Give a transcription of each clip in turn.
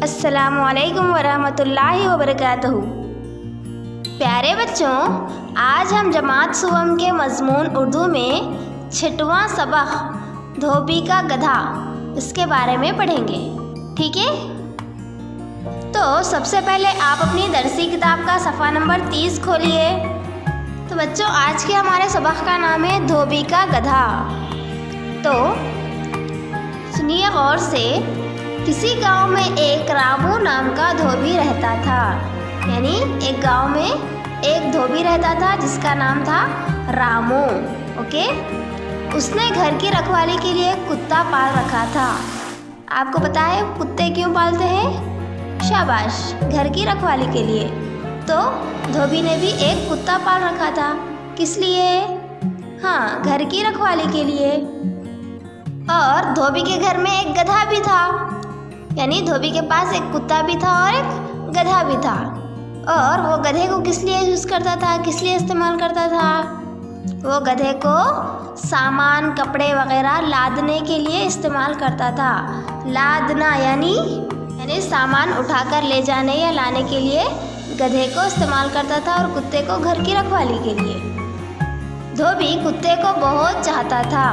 अस्सलामुअलैकुम वरहमतुल्लाहि वबरकातुहू। प्यारे बच्चों, आज हम जमात सुवम के मज़मून उर्दू में 6वां सबक धोबी का गधा इसके बारे में पढ़ेंगे। ठीक है, तो सबसे पहले आप अपनी दरसी किताब का सफ़ा नंबर 30 खोलिए। तो बच्चों, आज के हमारे सबक का नाम है धोबी का गधा। तो सुनिए गौर से। किसी गांव में एक रामू नाम का धोबी रहता था। यानी एक गांव में एक धोबी रहता था जिसका नाम था रामू। ओके, उसने घर की रखवाली के लिए कुत्ता पाल रखा था। आपको पता है कुत्ते क्यों पालते हैं? शाबाश, घर की रखवाली के लिए। तो धोबी ने भी एक कुत्ता पाल रखा था। किस लिए? हाँ, घर की रखवाली के लिए। और धोबी के घर में एक गधा भी था। यानी धोबी के पास एक कुत्ता भी था और एक गधा भी था। और वो गधे को किस लिए यूज़ करता था, किस लिए इस्तेमाल करता था? वो गधे को सामान, कपड़े वगैरह लादने के लिए इस्तेमाल करता था। लादना यानी सामान उठाकर ले जाने या लाने के लिए गधे को इस्तेमाल करता था और कुत्ते को घर की रखवाली के लिए। धोबी कुत्ते को बहुत चाहता था।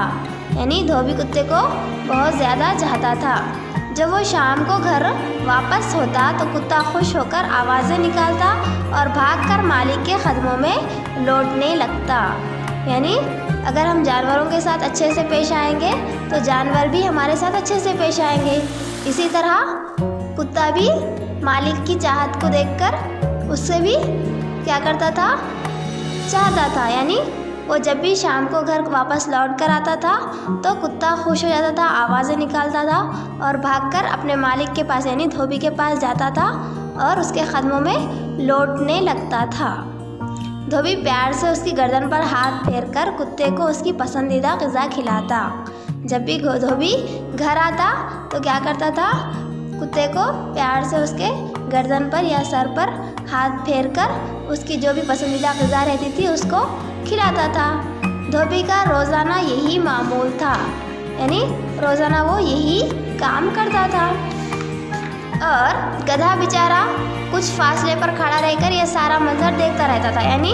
यानी धोबी कुत्ते को बहुत ज़्यादा चाहता था। जब वो शाम को घर वापस होता तो कुत्ता खुश होकर आवाज़ें निकालता और भागकर मालिक के कदमों में लौटने लगता। यानी अगर हम जानवरों के साथ अच्छे से पेश आएंगे तो जानवर भी हमारे साथ अच्छे से पेश आएंगे। इसी तरह कुत्ता भी मालिक की चाहत को देखकर उससे भी क्या करता था? चाहता था। यानी वो जब भी शाम को घर वापस लौट कर आता था तो कुत्ता खुश हो जाता था, आवाज़ें निकालता था और भागकर अपने मालिक के पास यानी धोबी के पास जाता था और उसके कदमों में लौटने लगता था। धोबी प्यार से उसकी गर्दन पर हाथ फेरकर कुत्ते को उसकी पसंदीदा ग़िज़ा खिलाता। जब भी धोबी घर आता तो क्या करता था? कुत्ते को प्यार से उसके गर्दन पर या सर पर हाथ फेरकर उसकी जो भी पसंदीदा ग़िज़ा रहती थी उसको खिलाता था। धोबी का रोज़ाना यही मामूल था। यानी रोज़ाना वो यही काम करता था। और गधा बेचारा कुछ फासले पर खड़ा रहकर यह सारा मंजर देखता रहता था। यानी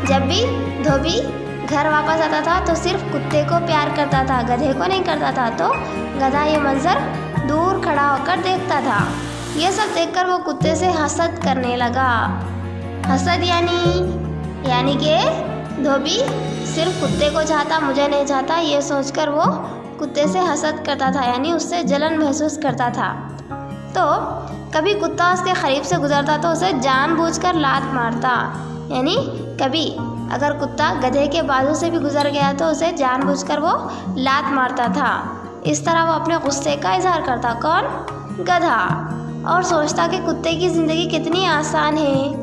जब भी धोबी घर वापस आता था तो सिर्फ कुत्ते को प्यार करता था, गधे को नहीं करता था। तो गधा ये मंजर दूर खड़ा होकर देखता था। ये सब देखकर वो कुत्ते से हसद करने लगा। हसद यानी कि धोबी सिर्फ कुत्ते को चाहता, मुझे नहीं चाहता, ये सोचकर वो कुत्ते से हसद करता था। यानी उससे जलन महसूस करता था। तो कभी कुत्ता उसके करीब से गुजरता तो उसे जानबूझकर लात मारता। यानी कभी अगर कुत्ता गधे के बाजू से भी गुजर गया तो उसे जानबूझकर वो लात मारता था। इस तरह वो अपने गुस्से का इजहार करता। कौन? गधा। और सोचता कि कुत्ते की ज़िंदगी कितनी आसान है।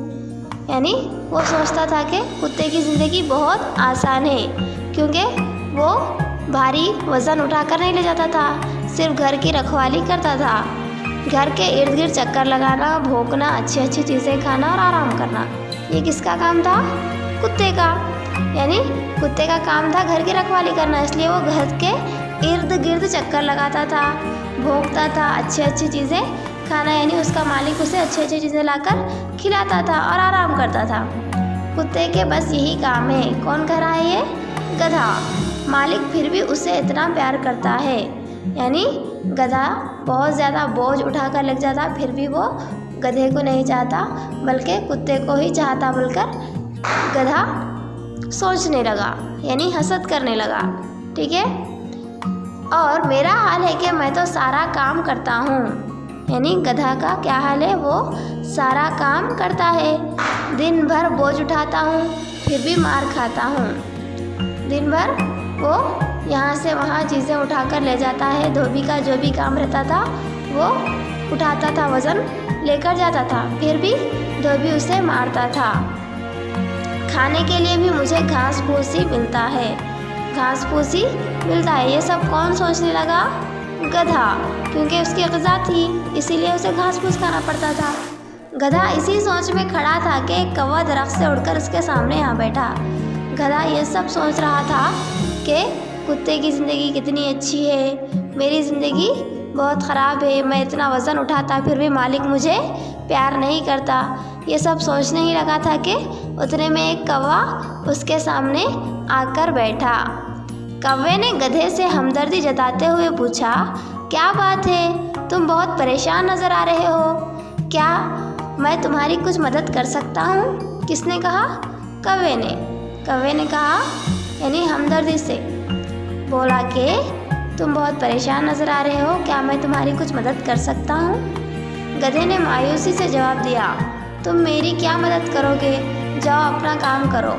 यानी वो सोचता था कि कुत्ते की ज़िंदगी बहुत आसान है क्योंकि वो भारी वज़न उठाकर नहीं ले जाता था, सिर्फ घर की रखवाली करता था। घर के इर्द गिर्द चक्कर लगाना, भौंकना, अच्छी अच्छी चीज़ें खाना और आराम करना, ये किसका काम था? कुत्ते का। यानी कुत्ते का काम था घर की रखवाली करना, इसलिए वो घर के इर्द गिर्द चक्कर लगाता था, भौंकता था, अच्छी अच्छी चीज़ें खाना। यानी उसका मालिक उसे अच्छी अच्छी चीज़ें लाकर खिलाता था और आराम करता था। कुत्ते के बस यही काम है। कौन कर रहा है ये? गधा। मालिक फिर भी उसे इतना प्यार करता है। यानी गधा बहुत ज़्यादा बोझ उठाकर लग जाता, फिर भी वो गधे को नहीं चाहता बल्कि कुत्ते को ही चाहता बोलकर गधा सोचने लगा, यानी हसद करने लगा। ठीक है। और मेरा हाल है कि मैं तो सारा काम करता हूँ। यानी गधा का क्या हाल है? वो सारा काम करता है। दिन भर बोझ उठाता हूँ फिर भी मार खाता हूँ। दिन भर वो यहाँ से वहाँ चीज़ें उठाकर ले जाता है। धोबी का जो भी काम रहता था वो उठाता था, वज़न लेकर जाता था, फिर भी धोबी उसे मारता था। खाने के लिए भी मुझे घास फूस ही मिलता है, घास फूस ही मिलता है। ये सब कौन सोचने लगा? गधा। क्योंकि उसकी ग़िज़ा थी इसीलिए उसे घास फूस खाना पड़ता था। गधा इसी सोच में खड़ा था कि एक कौवा दरख्त से उड़कर उसके सामने आ बैठा। गधा ये सब सोच रहा था कि कुत्ते की ज़िंदगी कितनी अच्छी है, मेरी ज़िंदगी बहुत ख़राब है, मैं इतना वज़न उठाता फिर भी मालिक मुझे प्यार नहीं करता। ये सब सोचने ही लगा था कि उतने में एक कौवा उसके सामने आकर बैठा। कौवे ने गधे से हमदर्दी जताते हुए पूछा, क्या बात है, तुम बहुत परेशान नज़र आ रहे हो, क्या मैं तुम्हारी कुछ मदद कर सकता हूँ? किसने कहा? कौवे ने। कौवे ने कहा, यानी हमदर्दी से बोला कि तुम बहुत परेशान नज़र आ रहे हो, क्या मैं तुम्हारी कुछ मदद कर सकता हूँ? गधे ने मायूसी से जवाब दिया, तुम मेरी क्या मदद करोगे, जाओ अपना काम करो।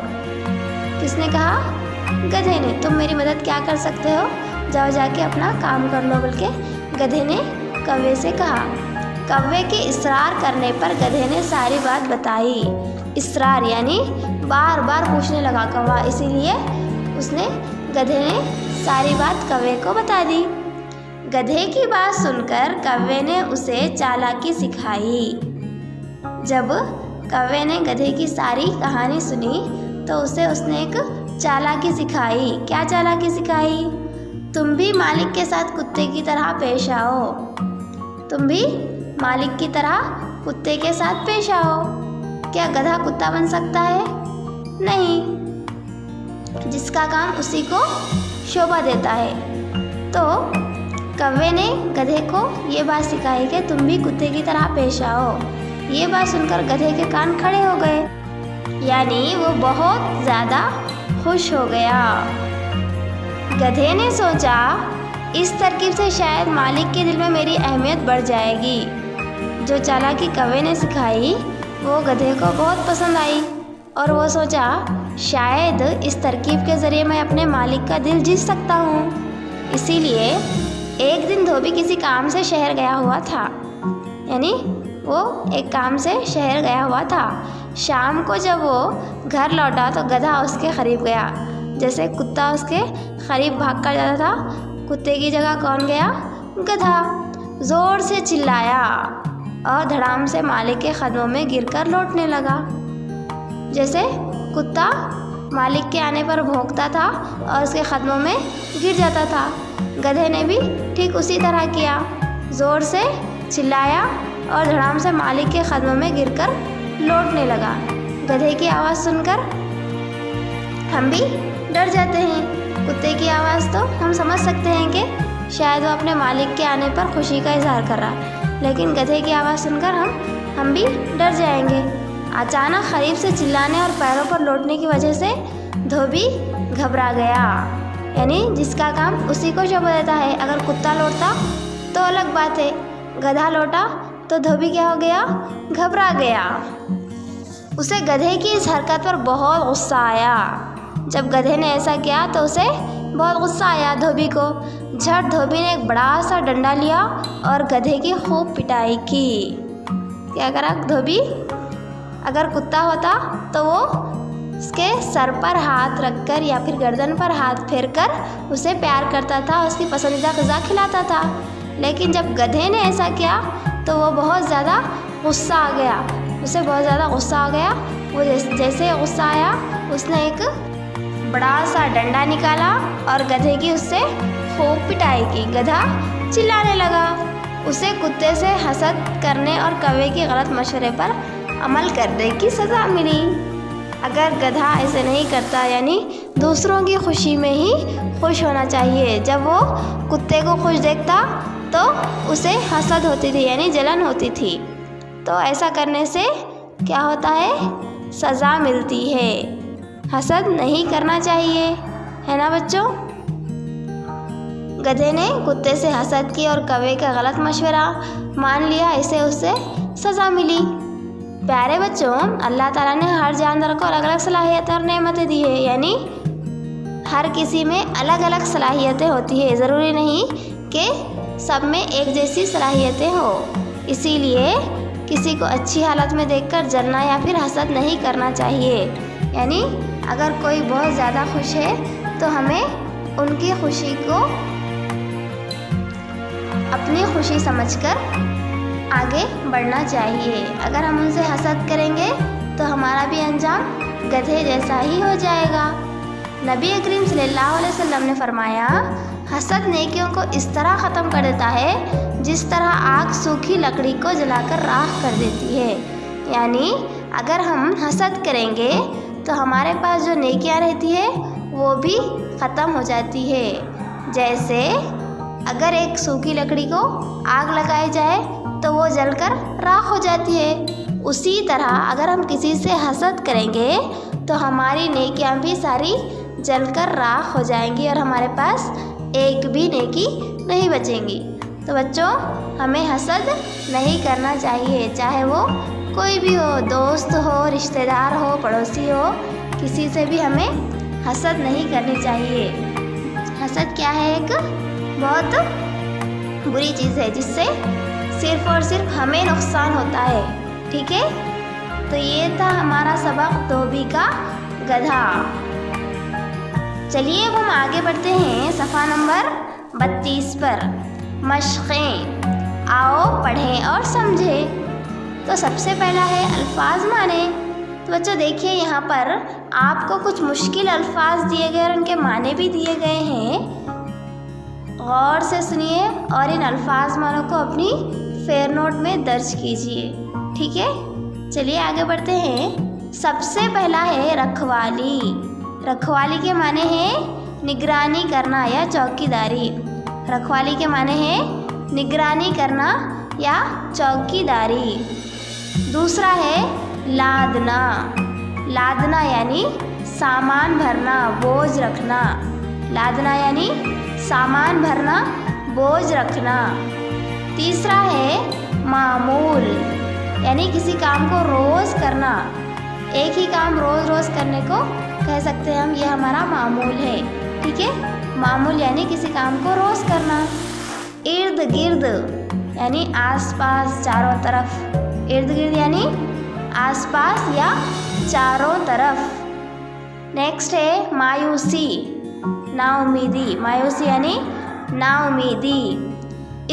किसने कहा? गधे ने। तुम मेरी मदद क्या कर सकते हो, जाओ जाके अपना काम कर लो, बल्कि गधे ने कौवे से कहा। कौवे के इसरार करने पर गधे ने सारी बात बताई। इसरार यानी बार बार पूछने लगा कौवा, इसीलिए गधे ने सारी बात कौवे को बता दी। गधे की बात सुनकर कौवे ने उसे चालाकी सिखाई। जब कौवे ने गधे की सारी कहानी सुनी तो उसने एक चालाकी सिखाई। क्या चालाकी सिखाई? तुम भी मालिक के साथ कुत्ते की तरह पेश आओ। तुम भी मालिक की तरह कुत्ते के साथ पेश आओ। क्या गधा कुत्ता बन सकता है? नहीं, जिसका काम उसी को शोभा देता है। तो कौवे ने गधे को ये बात सिखाई कि तुम भी कुत्ते की तरह पेश आओ। ये बात सुनकर गधे के कान खड़े हो गए, यानी वो बहुत ज़्यादा खुश हो गया। गधे ने सोचा, इस तरकीब से शायद मालिक के दिल में मेरी अहमियत बढ़ जाएगी। जो चालाकी कौवे ने सिखाई वो गधे को बहुत पसंद आई और वो सोचा, शायद इस तरकीब के ज़रिए मैं अपने मालिक का दिल जीत सकता हूँ। इसीलिए एक दिन धोबी किसी काम से शहर गया हुआ था, यानी वो एक काम से शहर गया हुआ था। शाम को जब वो घर लौटा तो गधा उसके करीब गया। जैसे कुत्ता उसके करीब भाग कर जाता था, कुत्ते की जगह कौन गया? गधा। ज़ोर से चिल्लाया और धड़ाम से मालिक के कदमों में गिरकर लौटने लगा। जैसे कुत्ता मालिक के आने पर भौंकता था और उसके कदमों में गिर जाता था, गधे ने भी ठीक उसी तरह किया। ज़ोर से चिल्लाया और धड़ाम से मालिक के कदमों में गिरकर लौटने लगा। गधे की आवाज़ सुनकर हम भी डर जाते हैं। कुत्ते की आवाज़ तो हम समझ सकते हैं कि शायद वो अपने मालिक के आने पर खुशी का इजहार कर रहा है, लेकिन गधे की आवाज़ सुनकर हम भी डर जाएंगे। अचानक करीब से चिल्लाने और पैरों पर लौटने की वजह से धोबी घबरा गया, यानी जिसका काम उसी को शोभा देता है। अगर कुत्ता लौटता तो अलग बात है, गधा लौटा तो धोबी क्या हो गया? घबरा गया। उसे गधे की इस हरकत पर बहुत गुस्सा आया। जब गधे ने ऐसा किया तो उसे बहुत गुस्सा आया धोबी को। झट धोबी ने एक बड़ा सा डंडा लिया और गधे की खूब पिटाई की। क्या करा धोबी? अगर कुत्ता होता तो वो उसके सर पर हाथ रखकर या फिर गर्दन पर हाथ फेरकर उसे प्यार करता था, उसकी पसंदीदा ग़िज़ा खिलाता था। लेकिन जब गधे ने ऐसा किया तो वो बहुत ज़्यादा गुस्सा आ गया, उसे बहुत ज़्यादा गुस्सा आ गया। वो जैसे गुस्सा आया उसने एक बड़ा सा डंडा निकाला और गधे की उससे खूब पिटाई की। गधा चिल्लाने लगा। उसे कुत्ते से हसद करने और कौवे के गलत मशवरे पर अमल करने की सज़ा मिली। अगर गधा ऐसे नहीं करता, यानी दूसरों की खुशी में ही खुश होना चाहिए। जब वो कुत्ते को खुश देखता तो उसे हसद होती थी, यानी जलन होती थी। तो ऐसा करने से क्या होता है? सज़ा मिलती है। हसद नहीं करना चाहिए, है ना बच्चों? गधे ने कुत्ते से हसद की और कौवे का गलत मशवरा मान लिया, इसे उससे सज़ा मिली। प्यारे बच्चों, अल्लाह ताला ने हर जानवर को अलग अलग सलाहियतें और नेमतें दी है, यानी हर किसी में अलग अलग सलाहियतें होती है। ज़रूरी नहीं कि सब में एक जैसी सलाहियतें हो। इसीलिए किसी को अच्छी हालत में देखकर जलना या फिर हसद नहीं करना चाहिए। यानी अगर कोई बहुत ज़्यादा खुश है तो हमें उनकी खुशी को अपनी खुशी समझकर आगे बढ़ना चाहिए। अगर हम उनसे हसद करेंगे तो हमारा भी अंजाम गधे जैसा ही हो जाएगा। नबी करीम सल्लल्लाहु अलैहि वसल्लम ने फरमाया, हसद नेकियों को इस तरह ख़त्म कर देता है जिस तरह आग सूखी लकड़ी को जलाकर राख कर देती है। यानी अगर हम हसद करेंगे तो हमारे पास जो नेकियां रहती है वो भी ख़त्म हो जाती है। जैसे अगर एक सूखी लकड़ी को आग लगाई जाए तो वो जलकर राख हो जाती है। उसी तरह अगर हम किसी से हसद करेंगे तो हमारी नेकियां भी सारी जलकर राख हो जाएंगी और हमारे पास एक भी नेकी नहीं बचेंगी। तो बच्चों, हमें हसद नहीं करना चाहिए, चाहे वो कोई भी हो, दोस्त हो, रिश्तेदार हो, पड़ोसी हो, किसी से भी हमें हसद नहीं करनी चाहिए। हसद क्या है? एक बहुत बुरी चीज़ है जिससे सिर्फ और सिर्फ हमें नुकसान होता है। ठीक है, तो ये था हमारा सबक धोबी का गधा। चलिए अब हम आगे बढ़ते हैं सफ़ा नंबर 32 पर। मशक़ें, आओ पढ़ें और समझें। तो सबसे पहला है अल्फाज माने। तो बच्चों देखिए, यहाँ पर आपको कुछ मुश्किल अल्फाज दिए गए और उनके माने भी दिए गए हैं। गौर से सुनिए और इन अल्फाज मानों को अपनी फेयर नोट में दर्ज कीजिए। ठीक है, चलिए आगे बढ़ते हैं। सबसे पहला है रखवाली। रखवाली के माने हैं निगरानी करना या चौकीदारी। रखवाली के माने हैं निगरानी करना या चौकीदारी। दूसरा है लादना। लादना यानी सामान भरना, बोझ रखना। लादना यानी सामान भरना, बोझ रखना। तीसरा है मामूल, यानी किसी काम को रोज़ करना। एक ही काम रोज़ रोज़ करने को कह सकते हैं हम, ये हमारा मामूल है। ठीक है, मामूल यानी किसी काम को रोज़ करना। इर्द गिर्द यानी आसपास, चारों तरफ। इर्द गिर्द यानी आसपास या चारों तरफ। नेक्स्ट है मायूसी, नाउमीदी। मायूसी यानी नाउमीदी।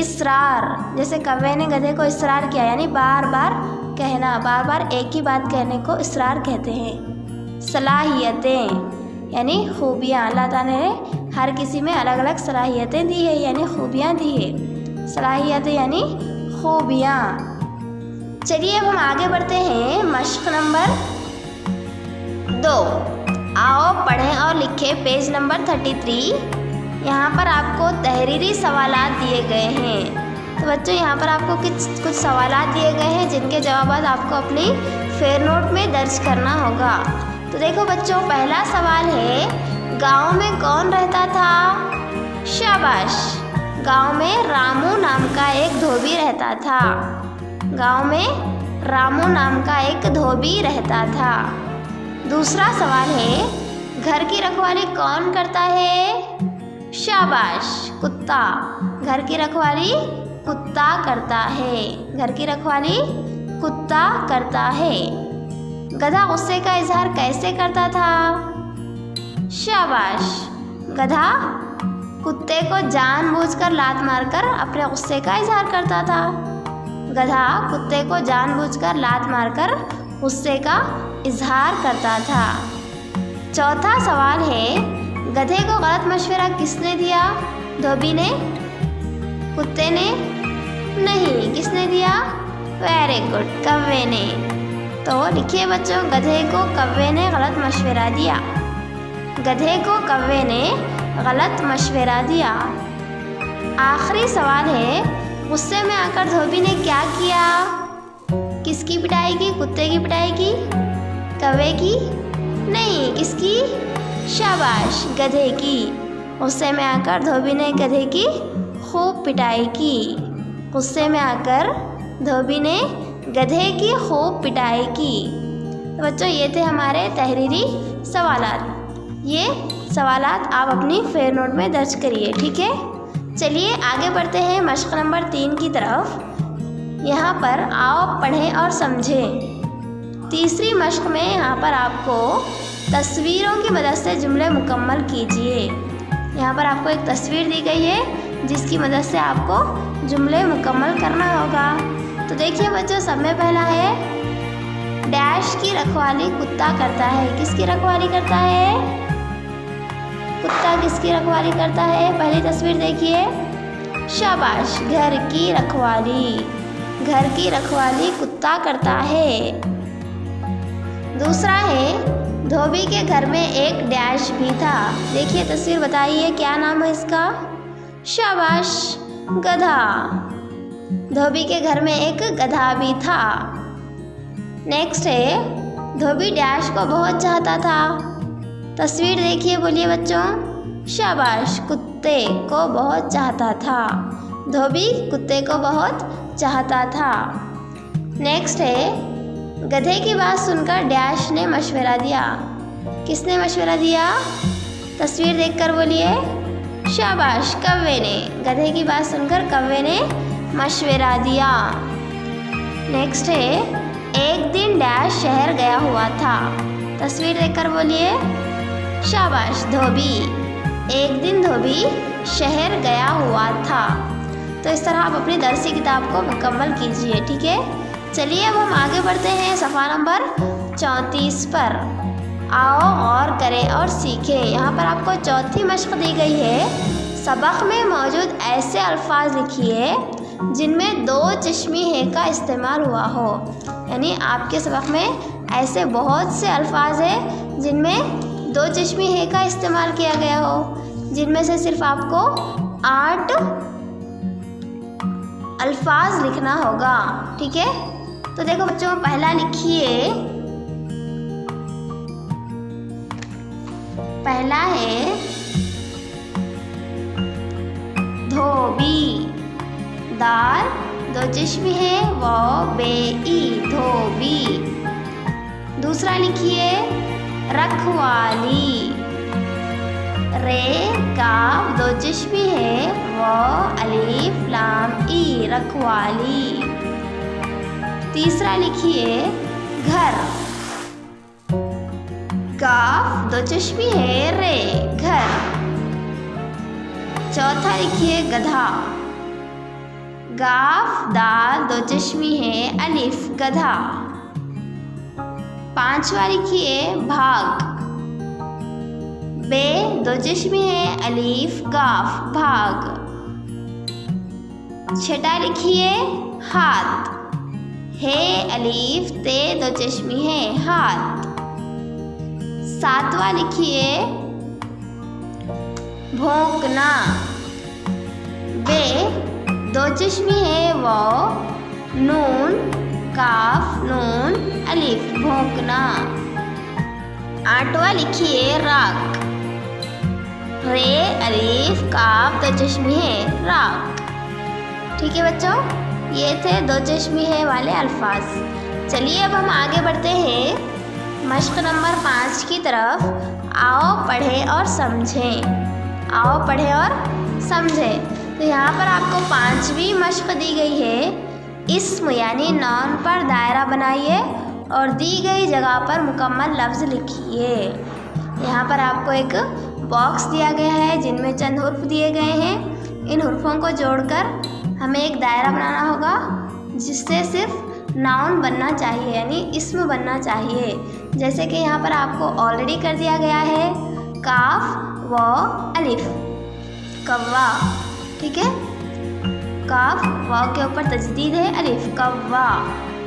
इसरार, जैसे कव्वे ने गधे को इसरार किया, यानी बार बार कहना, बार बार एक ही बात कहने को इसरार कहते हैं। सलाहियतें यानी खूबियाँ। अल्लाह ताला ने हर किसी में अलग अलग सलाहियतें दी है, यानी खूबियाँ दी है। सलाहियतें यानी खूबियाँ। चलिए अब हम आगे बढ़ते हैं मश्क नंबर 2। आओ पढ़ें और लिखें पेज नंबर 33। यहाँ पर आपको तहरीरी सवालात दिए गए हैं। तो बच्चों, यहाँ पर आपको कुछ सवालात दिए गए हैं जिनके जवाब आपको अपनी फेयर नोट में दर्ज करना होगा। तो देखो बच्चों, पहला सवाल है गांव में कौन रहता था? शाबाश, गांव में रामू नाम का एक धोबी रहता था। गांव में रामू नाम का एक धोबी रहता था। दूसरा सवाल है घर की रखवाली कौन करता है? शाबाश, कुत्ता। घर की रखवाली कुत्ता करता है। घर की रखवाली कुत्ता करता है। गधा गुस्से का इजहार कैसे करता था? शाबाश, गधा कुत्ते को जानबूझकर लात मारकर अपने गुस्से का इजहार करता था। गधा कुत्ते को जानबूझकर लात मारकर गुस्से का इजहार करता था। चौथा सवाल है गधे को गलत मशवरा किसने दिया? धोबी ने? कुत्ते ने? नहीं, किसने दिया? वेरी गुड, कव्वे ने। तो लिखिए बच्चों, गधे को कव्वे ने गलत मशवरा दिया। गधे को कव्वे ने गलत मशवरा दिया। आखिरी सवाल है गुस्से में आकर धोबी ने क्या किया? किसकी पिटाई की? कुत्ते की पिटाई की? कव्वे की? नहीं, किसकी? शाबाश, गधे की। गुस्से में आकर धोबी ने गधे की खूब पिटाई की। गुस्से में आकर धोबी ने गधे की खूब पिटाई की। तो बच्चों, ये थे हमारे तहरीरी सवालात। ये सवालात आप अपनी फेयर नोट में दर्ज करिए। ठीक है, चलिए आगे बढ़ते हैं मश्क नंबर 3 की तरफ। यहाँ पर आओ पढ़ें और समझें। तीसरी मश्क में यहाँ पर आपको तस्वीरों की मदद से जुमले मुकम्मल कीजिए। यहाँ पर आपको एक तस्वीर दी गई है जिसकी मदद से आपको जुमले मुकम्मल करना होगा। तो देखिए बच्चों, सब में पहला है डैश की रखवाली कुत्ता करता है। किसकी रखवाली करता है? कुत्ता की किसकी रखवाली करता है? पहली तस्वीर देखिए, शाबाश, घर की रखवाली। घर की रखवाली कुत्ता करता है। दूसरा है, धोबी के घर में एक डैश भी था। देखिए तस्वीर, बताइए क्या नाम है इसका? शाबाश, गधा। धोबी के घर में एक गधा भी था। नेक्स्ट है, धोबी डैश को बहुत चाहता था। तस्वीर देखिए, बोलिए बच्चों। शाबाश, कुत्ते को बहुत चाहता था। धोबी कुत्ते को बहुत चाहता था। नेक्स्ट है, गधे की बात सुनकर डैश ने मशवरा दिया। किसने मशवरा दिया? तस्वीर देखकर बोलिए। शाबाश, कौवे ने। गधे की बात सुनकर कौवे ने मशवरा दिया। नेक्स्ट है, एक दिन डैश शहर गया हुआ था। तस्वीर देखकर बोलिए। शाबाश, धोबी। एक दिन धोबी शहर गया हुआ था। तो इस तरह आप अपनी दरसी किताब को मुकम्मल कीजिए, ठीक है। चलिए अब हम आगे बढ़ते हैं सफ़ा नंबर 34 पर। आओ और करें और सीखें। यहाँ पर आपको चौथी मश्क दी गई है। सबक में मौजूद ऐसे अल्फाज लिखिए जिनमें दो चश्मी है का इस्तेमाल हुआ हो। यानी आपके सबक में ऐसे बहुत से अल्फाज हैं जिनमें दो चश्मी है का इस्तेमाल किया गया हो, जिनमें से सिर्फ आपको 8 अल्फाज लिखना होगा, ठीक है। तो देखो बच्चों, पहला लिखिए। पहला है धोबी। दाल दो चश्मी है, वो बेई, धोबी। दूसरा लिखिए रखवाली। रे काफ दो चश्मी है, वो अलीफ लाम ई, रखवाली। तीसरा लिखिए घर। काफ दो चश्मी है, रे, घर। चौथा लिखिए गधा। गाफ दाल दो चश्मी है, अलिफ, गधा। पांचवा लिखिए भाग। बे दो चश्मी है, अलीफ, गाफ, भाग। छठा लिखिए हाथ। हे अलीफ ते दो चश्मी है, हाथ। सातवां लिखिए भौंकना। बे दो चश्मी है, वो, नून, काफ, नून, अलिफ, भौंकना। आठवां लिखिए राख। रे अलिफ काफ दो चश्मी है, राख। ठीक है बच्चों, ये थे दो चश्मी है वाले अल्फाज। चलिए अब हम आगे बढ़ते हैं मश्क नंबर 5 की तरफ। आओ पढ़ें और समझें। आओ पढ़ें और समझें। तो यहाँ पर आपको 5वीं मश्क दी गई है। इस्म यानी नाउन पर दायरा बनाइए और दी गई जगह पर मुकम्मल लफ्ज़ लिखिए। यहाँ पर आपको एक बॉक्स दिया गया है जिनमें चंद हुर्फ दिए गए हैं। इन हुर्फों को जोड़कर हमें एक दायरा बनाना होगा जिससे सिर्फ नाउन बनना चाहिए, यानी इस्म बनना चाहिए। जैसे कि यहाँ पर आपको ऑलरेडी कर दिया गया है काफ व अलिफ, कव्वा, ठीक है। काफ वाव के ऊपर तजदीद है, अलिफ, कव्वा।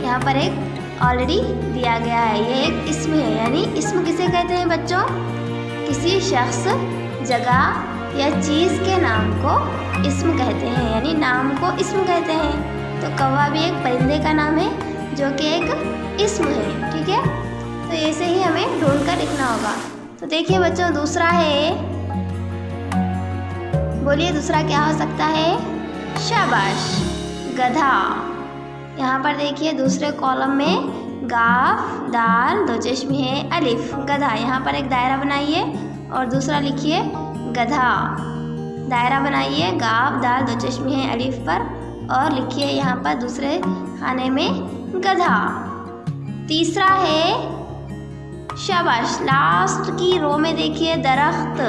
यहाँ पर एक ऑलरेडी दिया गया है, ये एक इस्म है। यानी इस्म किसे कहते हैं बच्चों? किसी शख्स, जगह या चीज़ के नाम को इस्म कहते हैं, यानी नाम को इस्म कहते हैं। तो कौवा भी एक परिंदे का नाम है जो कि एक इस्म है, ठीक है। तो ऐसे ही हमें ढूंढ कर लिखना होगा। तो देखिए बच्चों, दूसरा है, बोलिए दूसरा क्या हो सकता है? शाबाश, गधा। यहाँ पर देखिए दूसरे कॉलम में गाफ दाल दो चश्मी है, अलिफ, गधा। यहाँ पर एक दायरा बनाइए और दूसरा लिखिए गधा। दायरा बनाइए गाफ दाल दो चश्मी है, अलिफ पर, और लिखिए यहाँ पर दूसरे खाने में गधा। तीसरा है शाबाश, लास्ट की रो में देखिए दरख्त।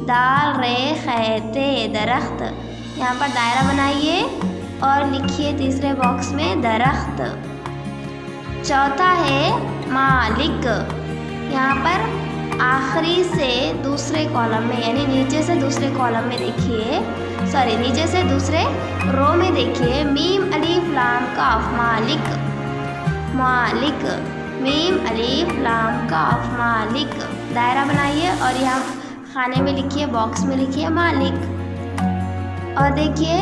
दाल रे खैते, दरख्त। यहाँ पर दायरा बनाइए और लिखिए तीसरे बॉक्स में दरख्त। चौथा है मालिक। यहाँ पर आखिरी से दूसरे कॉलम में यानी नीचे से दूसरे कॉलम में देखिए, सॉरी नीचे से दूसरे रो में देखिए, मीम अलीफ लाम काफ मालिक, मालिक, मीम अलीफ लाम काफ मालिक। दायरा बनाइए और यहाँ खाने में लिखिए, बॉक्स में लिखिए मालिक। और देखिए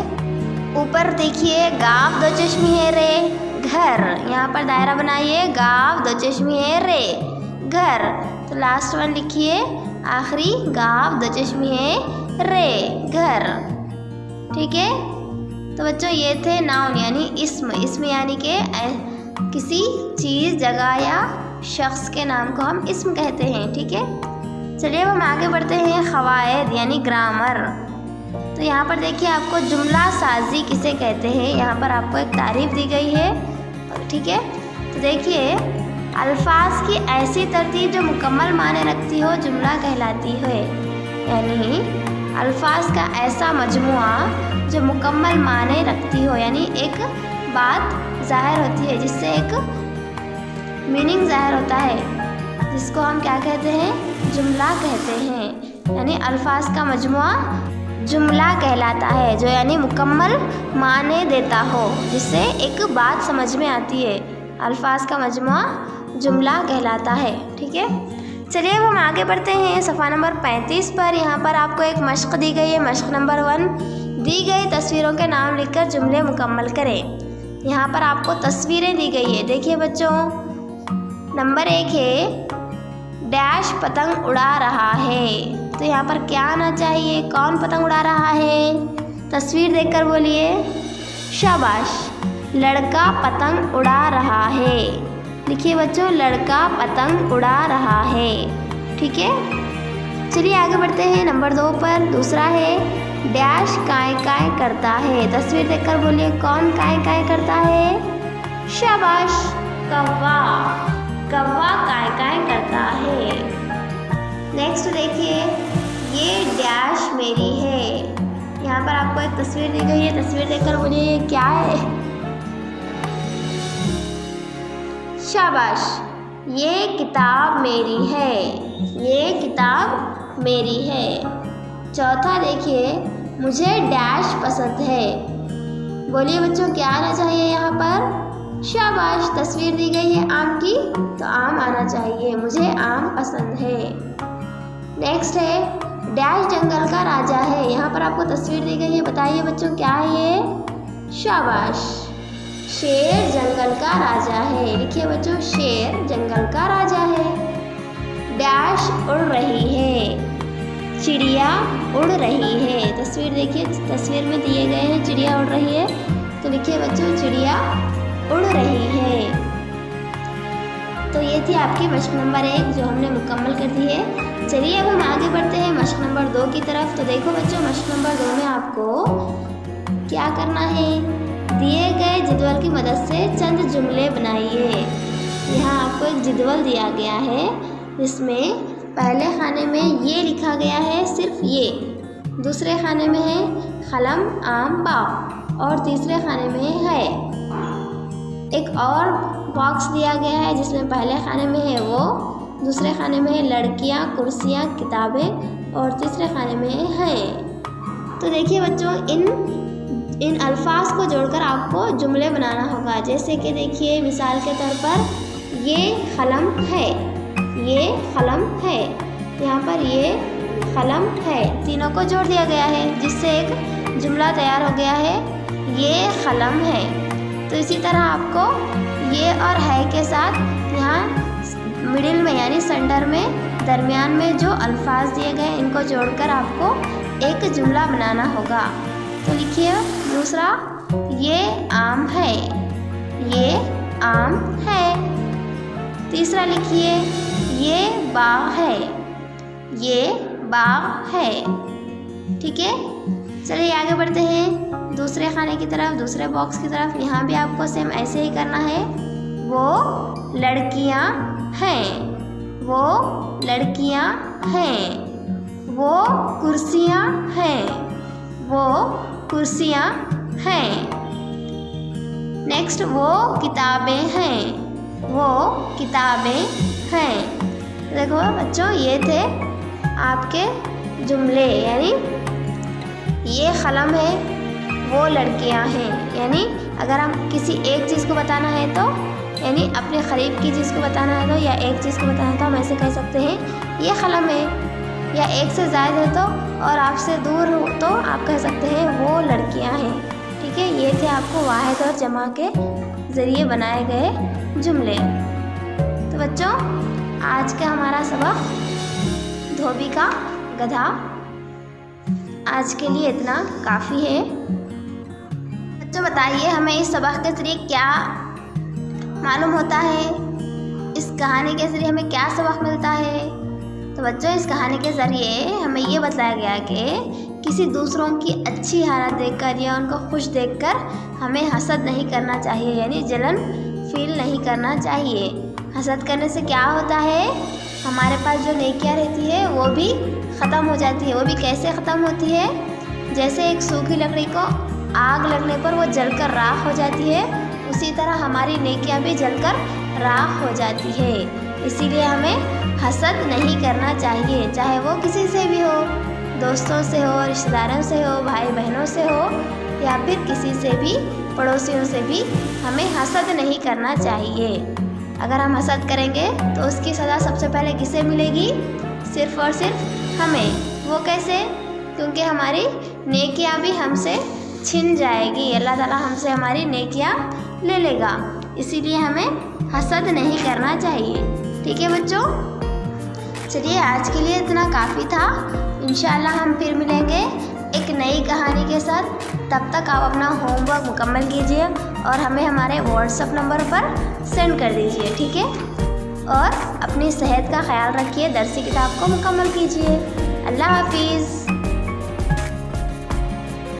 ऊपर देखिए गाफ दो चश्मी है रे घर, यहाँ पर दायरा बनाइए, गाफ दो चश्मी है रे घर। तो लास्ट वन लिखिए आखिरी, गाफ दो चश्मी है रे घर। ठीक है, तो बच्चों ये थे नाउन यानी इस्म। इस्म यानी कि किसी चीज़, जगह या शख्स के नाम को हम इस्म कहते हैं। ठीक है, चलिए अब हम आगे बढ़ते हैं क़वाइद यानी ग्रामर। तो यहाँ पर देखिए आपको जुमला साजी किसे कहते हैं, यहाँ पर आपको एक तारीफ दी गई है। ठीक है, तो देखिए अल्फाज की ऐसी तरतीब जो मुकम्मल माने रखती हो जुमला कहलाती है, यानी अल्फाज का ऐसा मजमुआ जो मुकम्मल माने रखती हो, यानी एक बात ज़ाहिर होती है जिससे एक मीनिंग ज़ाहिर होता है, जिसको हम क्या कहते हैं, जुमला कहते हैं। यानी अल्फाज का मजमुआ जुमला कहलाता है, जो यानी मुकम्मल माने देता हो, जिससे एक बात समझ में आती है। अल्फाज का मजमुआ जुमला कहलाता है। ठीक है, चलिए अब हम आगे बढ़ते हैं सफ़ा नंबर 35 पर। यहाँ पर आपको एक मश्क दी गई है, मश्क नंबर 1। दी गई तस्वीरों के नाम लिखकर जुमले मुकम्मल करें। यहाँ पर आपको तस्वीरें दी गई है। देखिए बच्चों, नंबर 1 है डैश पतंग उड़ा रहा है। तो यहाँ पर क्या आना चाहिए, कौन पतंग उड़ा रहा है? तस्वीर देखकर बोलिए। शाबाश, लड़का पतंग उड़ा रहा है। लिखिए बच्चों, लड़का पतंग उड़ा रहा है। ठीक है, चलिए आगे बढ़ते हैं नंबर 2 पर। दूसरा है डैश काय काय करता है। तस्वीर देखकर बोलिए, कौन काय काय करता है? शाबाश, कौवा, कौवा काय काय करता है। नेक्स्ट देखिए, ये डैश मेरी है। यहाँ पर आपको एक तस्वीर दी गई है, तस्वीर देखकर बोलिए ये क्या है? शाबाश, ये किताब मेरी है। ये किताब मेरी है। चौथा देखिए, मुझे डैश पसंद है। बोलिए बच्चों, क्या आना चाहिए यहाँ पर? शाबाश, तस्वीर दी गई है आम की, तो आम आना चाहिए। मुझे आम पसंद है। नेक्स्ट है डैश जंगल का राजा है। यहाँ पर आपको तस्वीर दी गई है, बताइए बच्चों क्या है ये? शाबाश, शेर जंगल का राजा है। लिखिए बच्चों, शेर जंगल का राजा है। डैश उड़ रही है। चिड़िया उड़ रही है। तस्वीर देखिए, तस्वीर में दिए गए हैं चिड़िया उड़ रही है, तो लिखिए बच्चों चिड़िया उड़ रही है। तो ये थी आपकी मश्क नंबर 1 जो हमने मुकम्मल कर दी है। चलिए अब हम आगे बढ़ते हैं मश्क नंबर 2 की तरफ। तो देखो बच्चों, मश्क नंबर 2 में आपको क्या करना है, दिए गए जदवल की मदद से चंद जुमले बनाइए। यहाँ आपको एक जदवल दिया गया है जिसमें पहले खाने में ये लिखा गया है, सिर्फ ये। दूसरे खाने में है कलम आम बाग, और तीसरे खाने में है एक और बॉक्स दिया गया है जिसमें पहले खाने में है वो, दूसरे खाने में है लड़कियां, कुर्सियां, किताबें, और तीसरे खाने में है। तो देखिए बच्चों, इन अल्फाज को जोड़कर आपको जुमले बनाना होगा। जैसे कि देखिए मिसाल के तौर पर ये कलम है, ये कलम है, यहाँ पर ये कलम है, तीनों को जोड़ दिया गया है जिससे एक जुमला तैयार हो गया है, ये कलम है। तो इसी तरह आपको ये और है के साथ यहाँ मिडिल में यानी सेंटर में, दरमियान में जो अल्फाज दिए गए इनको जोड़कर आपको एक जुमला बनाना होगा। तो लिखिए दूसरा, ये आम है, ये आम है। तीसरा लिखिए, ये बाग है, ये बाग है। ठीक है, चलिए आगे बढ़ते हैं दूसरे खाने की तरफ, दूसरे बॉक्स की तरफ। यहाँ भी आपको सेम ऐसे ही करना है। वो लड़कियाँ हैं, वो लड़कियाँ हैं। वो कुर्सियाँ हैं, वो कुर्सियाँ हैं। नेक्स्ट, वो किताबें हैं, वो किताबें हैं। देखो बच्चों, ये थे आपके जुमले, यानी ये कलम है, वो लड़कियां हैं। यानी अगर हम किसी एक चीज़ को बताना है तो, यानी अपने करीब की चीज़ को बताना है तो, या एक चीज़ को बताना है तो हम ऐसे कह सकते हैं ये कलम है। या एक से ज़्यादा है तो और आपसे दूर हो तो आप कह सकते हैं वो लड़कियां हैं। ठीक है, ये थे आपको वाहिद और जमा के ज़रिए बनाए गए जुमले। तो बच्चों, आज का हमारा सबक धोबी का गधा आज के लिए इतना काफ़ी है। बच्चों बताइए, हमें इस सबक के ज़रिए क्या मालूम होता है? इस कहानी के ज़रिए हमें क्या सबक मिलता है? तो बच्चों, इस कहानी के ज़रिए हमें ये बताया गया कि किसी दूसरों की अच्छी हालत देखकर या उनको खुश देखकर हमें हसद नहीं करना चाहिए, यानी जलन फील नहीं करना चाहिए। हसद करने से क्या होता है, हमारे पास जो नेकियां रहती है वो भी ख़त्म हो जाती है। वो भी कैसे ख़त्म होती है? जैसे एक सूखी लकड़ी को आग लगने पर वो जलकर राख हो जाती है, उसी तरह हमारी नेकियां भी जलकर राख हो जाती है। इसीलिए हमें हसद नहीं करना चाहिए, चाहे वो किसी से भी हो, दोस्तों से हो, रिश्तेदारों से हो, भाई बहनों से हो, या फिर किसी से भी, पड़ोसियों से भी हमें हसद नहीं करना चाहिए। अगर हम हसद करेंगे तो उसकी सज़ा सबसे पहले किसे मिलेगी? सिर्फ़ और सिर्फ हमें। वो कैसे? क्योंकि हमारी नेकियां भी हमसे छिन जाएगी, अल्लाह ताला हमसे हमारी नेकियां ले लेगा। इसीलिए हमें हसद नहीं करना चाहिए। ठीक है बच्चों, चलिए आज के लिए इतना काफ़ी था। इंशाअल्लाह हम फिर मिलेंगे एक नई कहानी के साथ। तब तक आप अपना होमवर्क मुकम्मल कीजिए और हमें हमारे व्हाट्सएप नंबर पर सेंड कर दीजिए। ठीक है, और अपनी सेहत का ख्याल रखिए, दरसी किताब को मुकम्मल कीजिए। अल्लाह